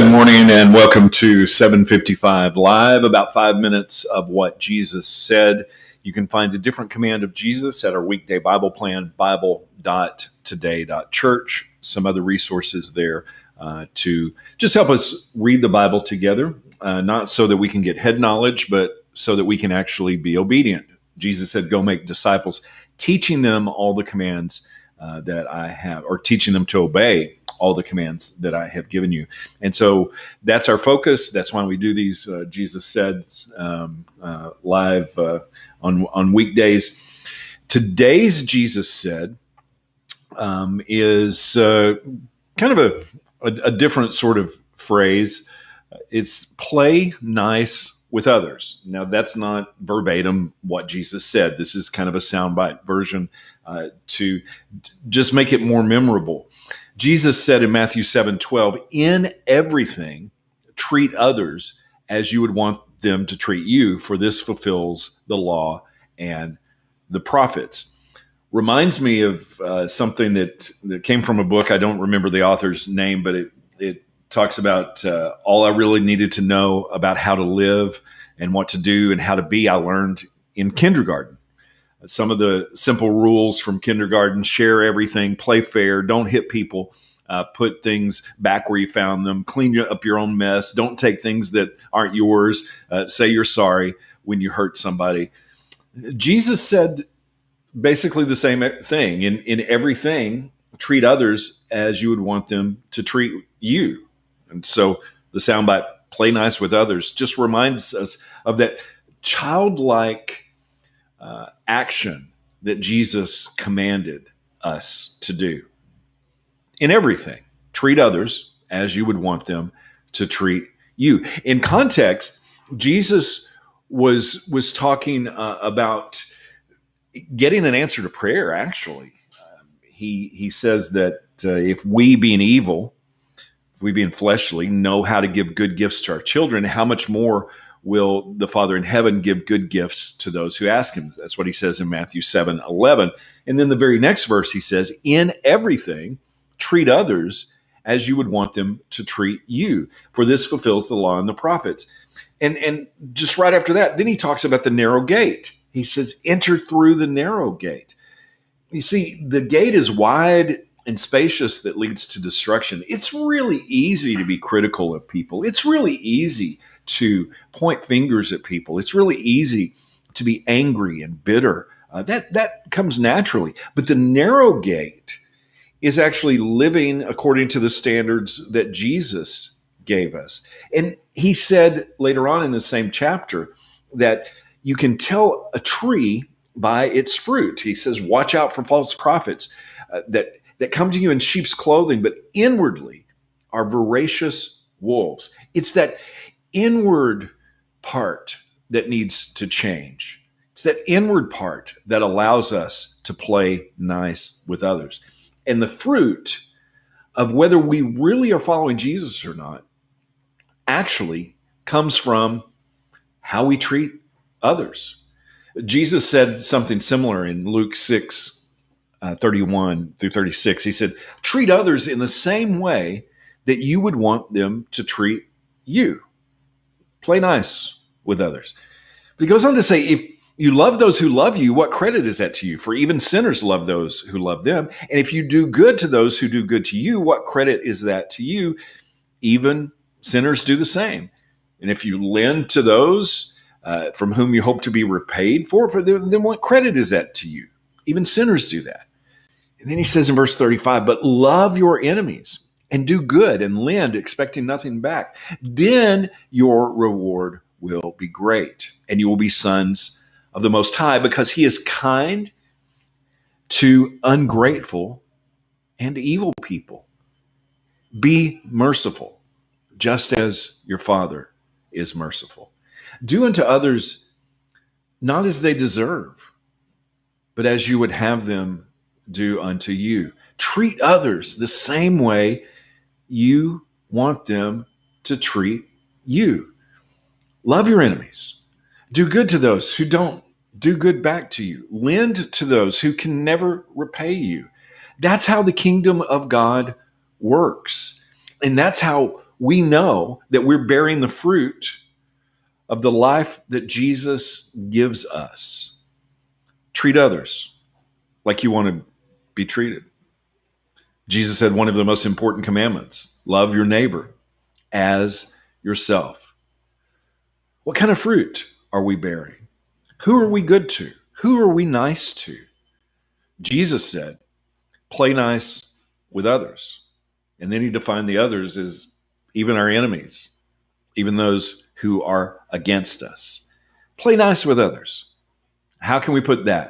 Good morning and welcome to 755 Live, about 5 minutes of what Jesus said. You can find a different command of Jesus at our weekday Bible plan, bible.today.church. Some other resources there to just help us read the Bible together, not so that we can get head knowledge, but so that we can actually be obedient. Jesus said, go make disciples, teaching them all the commands that I have, or teaching them to obey all the commands that I have given you. And so that's our focus. That's why we do these, Jesus said, live on weekdays. Today's Jesus said is kind of a different sort of phrase. It's play nice with others. Now, that's not verbatim what Jesus said. This is kind of a soundbite version to just make it more memorable. Jesus said in Matthew 7:12, in everything, treat others as you would want them to treat you, for this fulfills the law and the prophets. Reminds me of something that came from a book. I don't remember the author's name, but it talks about all I really needed to know about how to live and what to do and how to be, I learned in kindergarten. Some of the simple rules from kindergarten: share everything, play fair, don't hit people, put things back where you found them, clean up your own mess, don't take things that aren't yours, say you're sorry when you hurt somebody. Jesus said basically the same thing. In everything, treat others as you would want them to treat you. And so the soundbite, play nice with others, just reminds us of that childlike action that Jesus commanded us to do. In everything, treat others as you would want them to treat you. In context, Jesus was talking about getting an answer to prayer, actually. He says that if we, being evil, if we, being fleshly, know how to give good gifts to our children, how much more will the Father in heaven give good gifts to those who ask him? That's what he says in Matthew 7:11. And then the very next verse, he says, in everything, treat others as you would want them to treat you, for this fulfills the law and the prophets. And just right after that, then he talks about the narrow gate. He says, enter through the narrow gate. You see, the gate is wide and spacious that leads to destruction. It's really easy to be critical of people. It's really easy to point fingers at people. It's really easy to be angry and bitter. That comes naturally. But the narrow gate is actually living according to the standards that Jesus gave us. And he said later on in the same chapter that you can tell a tree by its fruit. He says, watch out for false prophets that come to you in sheep's clothing, but inwardly are voracious wolves. It's that inward part that needs to change. It's that inward part that allows us to play nice with others. And the fruit of whether we really are following Jesus or not actually comes from how we treat others. Jesus said something similar in Luke 6:31 through 36. He said, treat others in the same way that you would want them to treat you. Play nice with others. But he goes on to say, if you love those who love you, what credit is that to you? For even sinners love those who love them. And if you do good to those who do good to you, what credit is that to you? Even sinners do the same. And if you lend to those from whom you hope to be repaid for then what credit is that to you? Even sinners do that. And then he says in verse 35, but love your enemies and do good and lend, expecting nothing back. Then your reward will be great, and you will be sons of the Most High, because he is kind to ungrateful and evil people. Be merciful, just as your Father is merciful. Do unto others not as they deserve, but as you would have them do unto you. Treat others the same way you want them to treat you. Love your enemies. Do good to those who don't do good back to you. Lend to those who can never repay you. That's how the kingdom of God works. And that's how we know that we're bearing the fruit of the life that Jesus gives us. Treat others like you want to be treated. Jesus said one of the most important commandments, love your neighbor as yourself. What kind of fruit are we bearing? Who are we good to? Who are we nice to? Jesus said, play nice with others. And then he defined the others as even our enemies, even those who are against us. Play nice with others. How can we put that